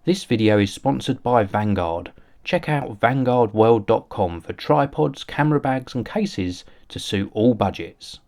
This video is sponsored by Vanguard. Check out vanguardworld.com for tripods, camera bags and cases to suit all budgets.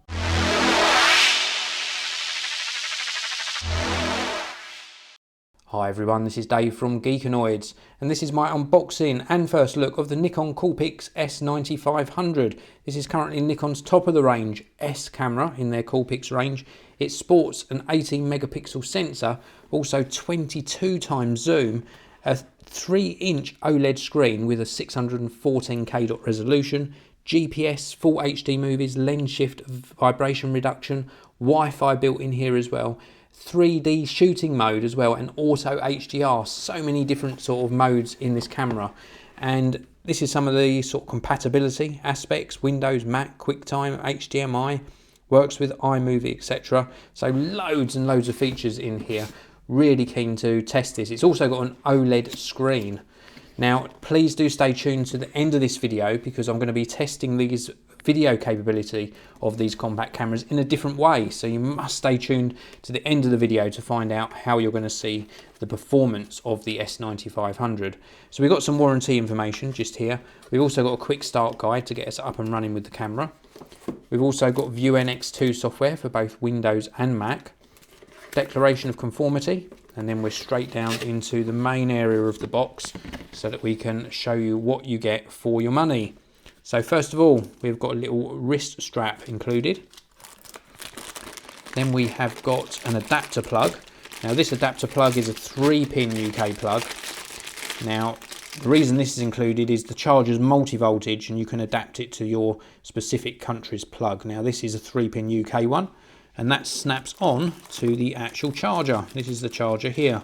Hi everyone, this is Dave from Geekanoids and this is my unboxing and first look of the Nikon Coolpix S9500. This is currently Nikon's top of the range S camera in their Coolpix range. It sports an 18 megapixel sensor, also 22 times zoom, a 3-inch OLED screen with a 614K dot resolution, GPS, full HD movies, lens shift, vibration reduction, Wi-Fi built in here as well. 3D shooting mode as well, and auto HDR. So many different sort of modes in this camera, and this is some of the sort of compatibility aspects: Windows, Mac, QuickTime, HDMI, works with iMovie, etc. So loads and loads of features in here. Really keen to test this. It's also got an OLED screen. Now please do stay tuned to the end of this video, because I'm going to be testing these video capability of these compact cameras in a different way, so you must stay tuned to the end of the video to find out how you're going to see the performance of the S9500. So we've got some warranty information just here. We've also got a quick start guide to get us up and running with the camera. We've also got View NX2 software for both Windows and Mac, declaration of conformity, and then we're straight down into the main area of the box so that we can show you what you get for your money. So first of all, we've got a little wrist strap included. Then we have got an adapter plug. Now this adapter plug is a 3-pin UK plug. Now the reason this is included is the charger's multi-voltage and you can adapt it to your specific country's plug. Now this is a 3-pin UK one, and that snaps on to the actual charger. This is the charger here.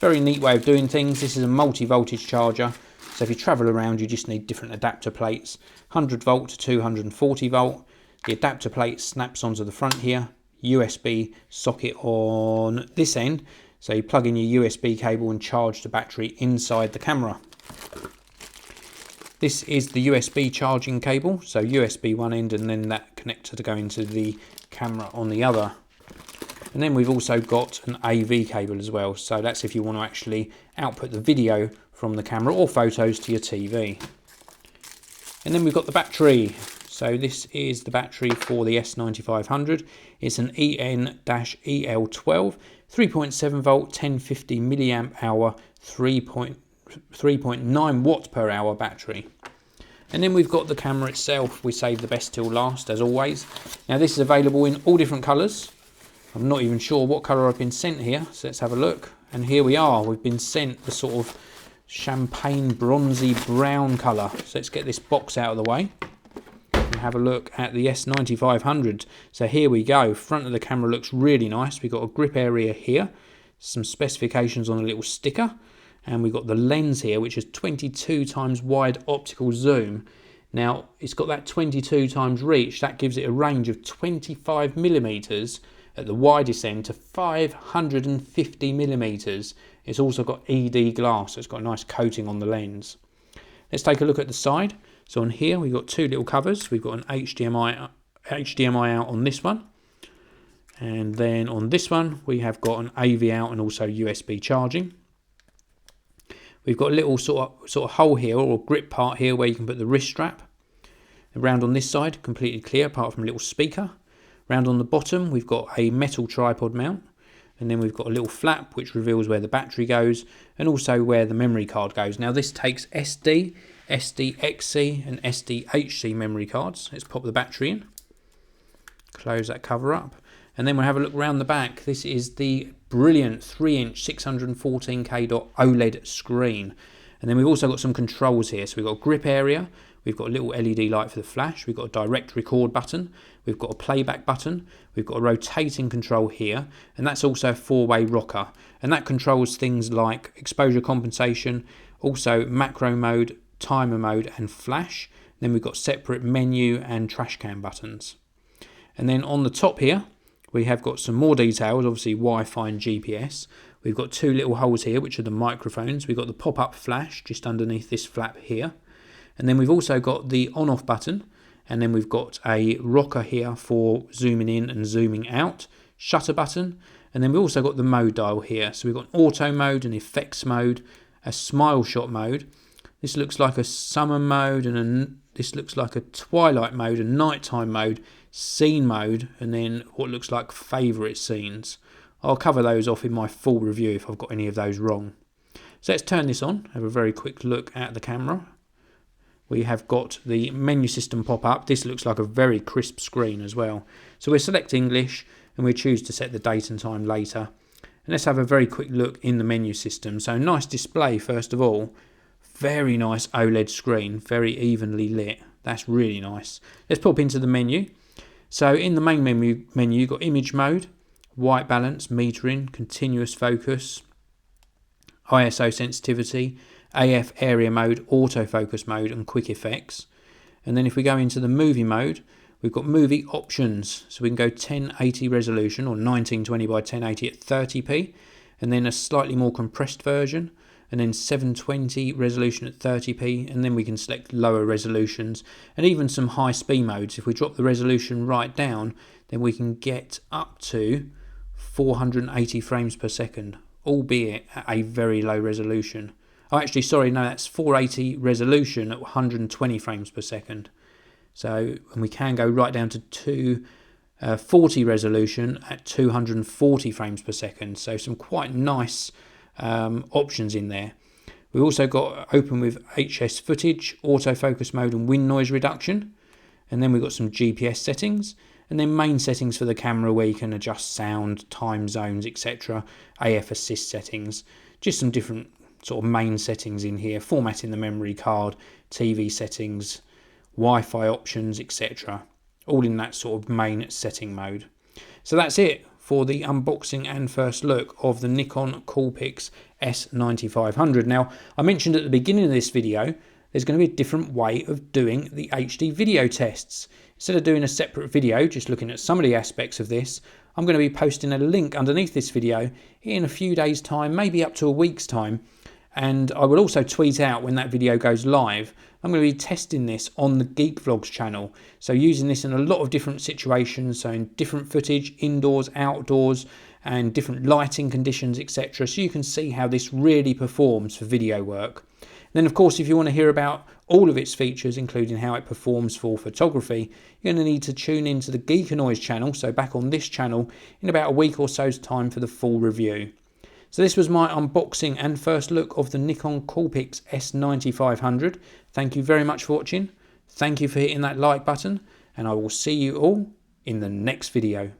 Very neat way of doing things. This is a multi-voltage charger. So if you travel around, you just need different adapter plates, 100 volt to 240 volt. The adapter plate snaps onto the front here, USB socket on this end. So you plug in your USB cable and charge the battery inside the camera. This is the USB charging cable, so USB one end and then that connector to go into the camera on the other. And then we've also got an AV cable as well, so that's if you want to actually output the video from the camera or photos to your TV. And then we've got the battery. So this is the battery for the S9500. It's an EN-EL12, 3.7 volt, 1050 milliamp hour, 3.9 watt per hour battery. And then we've got the camera itself. We save the best till last, as always. Now this is available in all different colours. I'm not even sure what colour I've been sent here, so let's have a look. And here we are, we've been sent the sort of champagne bronzy brown colour. So let's get this box out of the way and have a look at the S9500. So here we go, front of the camera looks really nice. We've got a grip area here, some specifications on a little sticker, and we've got the lens here, which is 22 times wide optical zoom. Now it's got that 22 times reach, that gives it a range of 25 millimeters at the widest end to 550 millimeters. It's also got ED glass, so it's got a nice coating on the lens. Let's take a look at the side. So on here we've got two little covers. We've got an HDMI out on this one, and then on this one we have got an AV out and also USB charging. We've got a little sort of hole here, or grip part here, where you can put the wrist strap. Around on this side, completely clear apart from a little speaker. Round on the bottom we've got a metal tripod mount, and then we've got a little flap which reveals where the battery goes and also where the memory card goes. Now this takes SD, SDXC and SDHC memory cards. Let's pop the battery in, close that cover up, and then we'll have a look around the back. This is the brilliant 3-inch 614K dot OLED screen. And then we've also got some controls here. So we've got a grip area, we've got a little LED light for the flash, we've got a direct record button, we've got a playback button, we've got a rotating control here, and that's also a 4-way rocker. And that controls things like exposure compensation, also macro mode, timer mode and flash. Then we've got separate menu and trash can buttons. And then on the top here, we have got some more details, obviously Wi-Fi and GPS. We've got two little holes here, which are the microphones. We've got the pop-up flash just underneath this flap here. And then we've also got the on-off button. And then we've got a rocker here for zooming in and zooming out, shutter button. And then we've also got the mode dial here. So we've got an auto mode, an effects mode, a smile shot mode. This looks like a summer mode, and this looks like a twilight mode, a nighttime mode, scene mode, and then what looks like favourite scenes. I'll cover those off in my full review if I've got any of those wrong. So let's turn this on, have a very quick look at the camera. We have got the menu system pop up. This looks like a very crisp screen as well. So we'll select English and we choose to set the date and time later. And let's have a very quick look in the menu system. So nice display first of all. Very nice OLED screen, very evenly lit. That's really nice. Let's pop into the menu. So in the main menu you've got image mode, white balance, metering, continuous focus, ISO sensitivity, AF area mode, autofocus mode, and quick effects. And then if we go into the movie mode, we've got movie options. So we can go 1080 resolution or 1920 by 1080 at 30p, and then a slightly more compressed version, and then 720 resolution at 30p, and then we can select lower resolutions and even some high speed modes. If we drop the resolution right down, then we can get up to 480 frames per second, albeit at a very low resolution. Oh, actually, sorry, no, that's 480 resolution at 120 frames per second. So, and we can go right down to 240 resolution at 240 frames per second. So some quite nice options in there. We've also got open with HS footage, autofocus mode, and wind noise reduction. And then we've got some GPS settings, and then main settings for the camera where you can adjust sound, time zones, etc. AF assist settings, just some different sort of main settings in here, formatting the memory card, TV settings, Wi-Fi options, etc. All in that sort of main setting mode. So that's it for the unboxing and first look of the Nikon Coolpix S9500. Now, I mentioned at the beginning of this video, there's going to be a different way of doing the HD video tests. Instead of doing a separate video, just looking at some of the aspects of this, I'm going to be posting a link underneath this video in a few days' time, maybe up to a week's time. And I will also tweet out when that video goes live. I'm going to be testing this on the Geek Vlogs channel. So using this in a lot of different situations, so in different footage, indoors, outdoors, and different lighting conditions, etc. So you can see how this really performs for video work. And then, of course, if you want to hear about all of its features, including how it performs for photography, you're going to need to tune into the Geekanoids channel, so back on this channel, in about a week or so's time for the full review. So this was my unboxing and first look of the Nikon Coolpix S9500. Thank you very much for watching. Thank you for hitting that like button, and I will see you all in the next video.